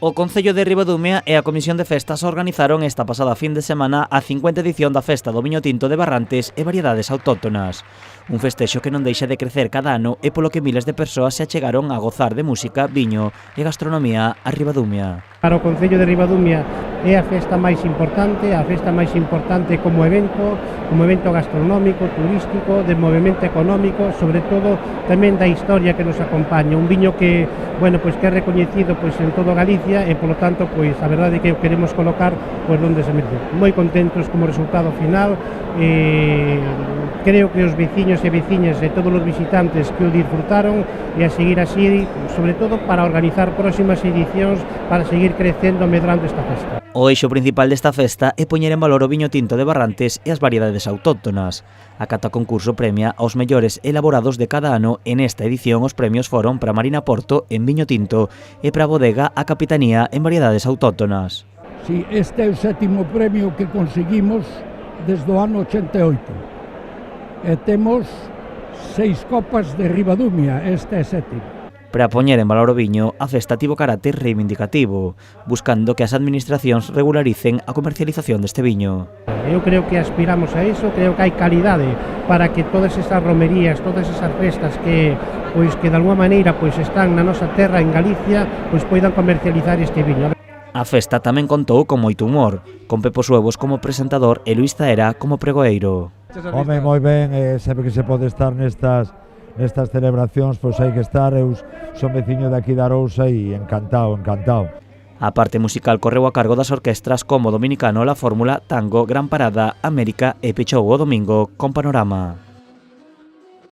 O Concello de Ribadumia e a Comisión de Festas organizaron esta pasada fin de semana a 50ª edición da Festa do Viño Tinto de Barrantes e variedades autóctonas. Un festexo que non deixa de crecer cada ano e polo que miles de persoas se achegaron a gozar de música, viño e gastronomía a Ribadumia. Para o Concello de Ribadumia é a festa máis importante como evento gastronómico, turístico, de movimento económico, sobre todo tamén da historia que nos acompaña. Un viño que, que é recoñecido en todo Galicia e, polo tanto, a verdade é que o queremos colocar onde se merece. Moi contentos como resultado final. Creo que os veciños e veciñas e todos os visitantes que o disfrutaron e a seguir así, sobre todo para organizar próximas edicións para seguir crecendo e medrando esta festa. O eixo principal desta festa é poñer en valor o viño tinto de Barrantes e as variedades autóctonas. A cata concurso premia aos mellores elaborados de cada ano e nesta edición os premios foron para Marina Porto en viño tinto e para a Bodega a Capitanía en variedades autóctonas. Sí, este é o 7º premio que conseguimos desde o ano 88. E temos 6 copas de Ribadumia, este é 7º. Para poñer en valor o viño, a festa tivo carácter reivindicativo, buscando que as administracións regularicen a comercialización deste viño. Eu creo que aspiramos a iso, creo que hai calidade para que todas esas romerías, todas esas festas que de alguma maneira están na nosa terra en Galicia, poidan comercializar este viño. A festa tamén contou con moito humor, con Pepo Suevos como presentador e Luis Zaera como pregoeiro. Home, moi ben, sempre que se pode estar nestas celebracións, hai que estar. Eu son veciño de aquí da Arousa e encantado. A parte musical correu a cargo das orquestras como Dominicano, La Fórmula, Tango, Gran Parada, América e pechou o domingo con Panorama.